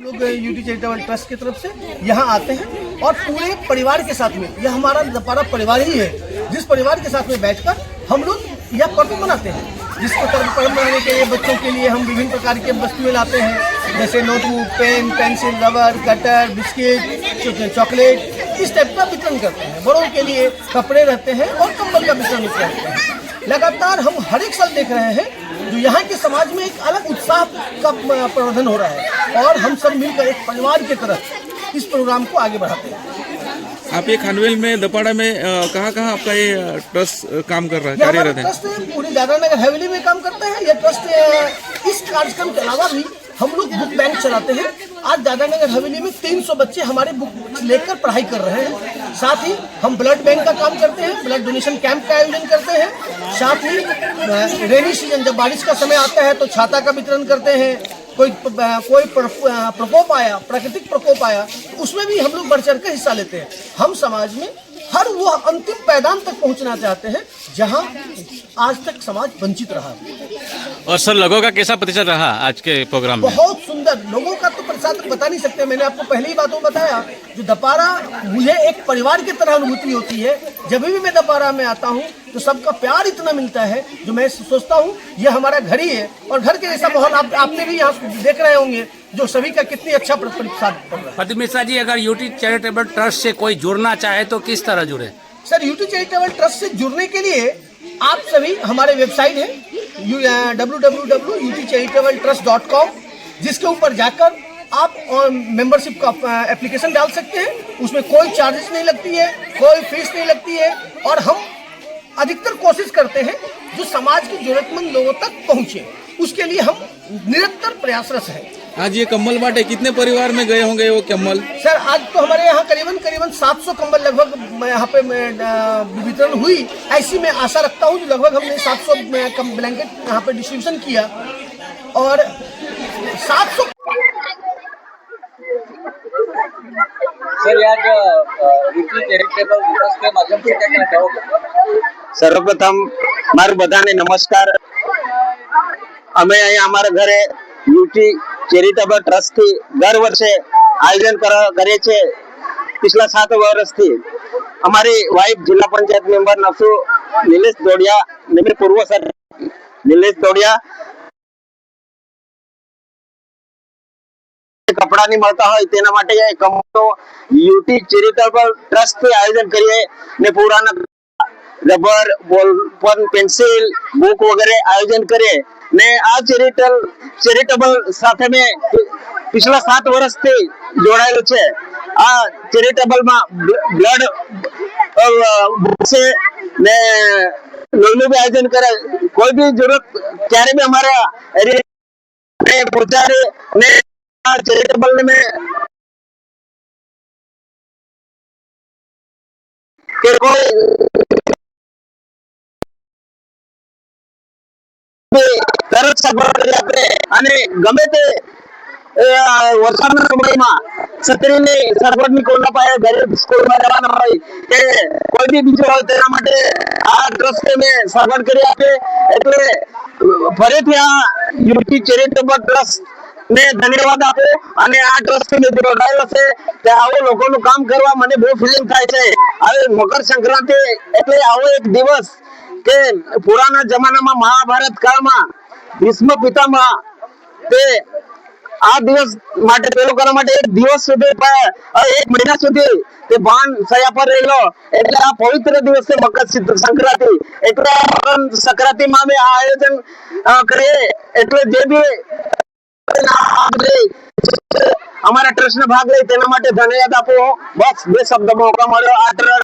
लोग UT charitable trust की तरफ से यहाँ आते हैं और पूरे परिवार के साथ में, यह हमारा दपारा परिवार ही है, जिस परिवार के साथ में बैठकर हम लोग यह पर्व मनाते हैं। जिसको पर्व मनाने के लिए बच्चों के लिए हम विभिन्न प्रकार की वस्तुएं लाते हैं, जैसे notebook, pen, pencil, rubber, cutter, biscuit, chocolate, इस टाइप का वितरण करते हैं। बड़ों के लिए कपड़े रहते हैं और कंबल का वितरण करते हैं। लगातार हम हर एक साल देख रहे हैं जो यहाँ के समाज में एक अलग उत्साह का प्रवर्धन हो रहा है और हम सब मिलकर एक परिवार की तरह इस प्रोग्राम को आगे बढ़ाते हैं। आप ये खानवेल में दपाड़ा में कहाँ आपका ये ट्रस्ट काम कर रहा है, कार्यरत है? ट्रस्ट पूरी दादरानगर हवेली में काम करता है। यह ट्रस्ट इस कार्यक्रम के अलावा भी हम लोग बुक बैंक चलाते हैं। आज दादरानगर हवेली में 300 बच्चे हमारे बुक लेकर पढ़ाई कर रहे हैं। साथ ही हम ब्लड बैंक का काम करते हैं, ब्लड डोनेशन कैंप का आयोजन करते हैं। साथ ही रेनी सीजन जब बारिश का समय आता है तो छाता का वितरण करते हैं। कोई प्रकोप आया, प्राकृतिक प्रकोप आया, उसमें भी हम लोग बढ़ चढ़ कर हिस्सा लेते हैं। हम समाज में हर वो अंतिम पैदान तक पहुंचना चाहते हैं जहां आज तक समाज वंचित रहा। और सर, लोगों का कैसा प्रतिशत रहा आज के प्रोग्राम में? बहुत सुंदर। लोगों का तो प्रतिशत बता नहीं सकते। मैंने आपको पहले ही बातों बताया, जो दपारा मुझे एक परिवार की तरह अनुभूति होती है। जब भी मैं दपारा में आता हूँ तो सबका प्यार इतना मिलता है जो मैं सोचता हूँ ये हमारा घर ही है। और घर के जैसा माहौल आपने भी यहाँ देख रहे होंगे, जो सभी का कितनी अच्छा प्रतिसाद पड़ रहा है। प्रदीप मिश्रा जी, अगर यूटी चैरिटेबल ट्रस्ट से कोई जुड़ना चाहे तो किस तरह जुड़े? सर, यूटी चैरिटेबल ट्रस्ट से जुड़ने के लिए आप सभी हमारे वेबसाइट है www.utcharitabletrust.com, जिसके ऊपर जाकर आप मेंबरशिप का एप्लीकेशन डाल सकते हैं। उसमें कोई चार्जेस नहीं लगती है, कोई फीस नहीं लगती है और हम अधिकतर कोशिश करते हैं जो समाज के जरूरतमंद लोगों तक पहुंचे, उसके लिए हम निरंतर प्रयासरत हैं। आज ये कम्बल बांटे, कितने परिवार में गए होंगे वो कम्बल? सर, आज तो हमारे यहाँ करीबन 700 कम्बल लगभग यहाँ पे वितरण हुई। ऐसी मैं आशा रखता हूँ जो लगभग हमने 700 ब्लैंकेट यहाँ पे डिस्ट्रीब्यूशन किया और 700। सर, आज यूटी चैरिटेबल ट्रस्ट के माध्यम से क्या कहना चाहोगे? सर्वप्रथम मारू बधाने नमस्कार। અમે અહીંયા અમારા ઘરે યુટી ચેરિટેબલ ટ્રસ્ટ થી દર વર્ષે આયોજન કરે છે। पिछला 7 વર્ષથી અમારી વાઇફ જિલ્લા પંચાયત મેમ્બર નફસુ નિલેશ દોડિયા, નિમિત પૂર્વ સર નિલેશ દોડિયા કપડા ની મળતા હોય તેના માટે કંપનો યુટી ચેરિટેબલ ટ્રસ્ટ થી આયોજન કરીએ ને પુરાના રબર, બોલ પેન, પેન્સિલ, बुक वगैरह आयोजन करे ने आ चेरिटेबल साथे में पिछला 7 वर्ष थी जोड़ाયેલું છે। आ चेरिटेबल में ब्लड से ने लोनू भी आयोजन करे। कोई भी जरूरत क्यारे भी हमारा एरिया में पहुंचाड़े ने आ चेरिटेबल में के कोई તરત સગવડ કરી આપે અને ગમે તે વરસાદના સમયમાં છત્રીની સગવડની કોઈ ના પાડે, ઘરે સ્કૂલમાં જવાના હોય કે કોઈ બી બીજો હોય તેના માટે આ ટ્રસ્ટ મેં સગવડ કરી આપે। એટલે ફરીથી આ યુટી ચેરિટેબલ ટ્રસ્ટ ને ધન્યવાદ આપો અને આ ટ્રસ્ટ ને જોડાયેલો છે કે આવો લોકોનું કામ કરવા મને બહુ ફીલિંગ થાય છે। હવે મકર સંક્રાંતિ એટલે આવો એક દિવસ કે પુરાના જમાનામાં મહાભારત કાળમાં ભીષ્મ પિતામહ તે આ દિવસ માટે પેલું કરવા માટે એક દિવસ સુધી, 1 મહિના સુધી તે બાણ સયા પર રહેલો। એટલે આ પવિત્ર દિવસ છે મકર સંક્રાંતિ। એટલે મકર સંક્રાંતિમાં અમે આ આયોજન કરીએ। એટલે જે બી અમારા ટ્રસ્ટનો ભાગ લે તેના માટે ધન્યવાદ આપો। બસ 2 શબ્દમાં મોકા મળ્યો।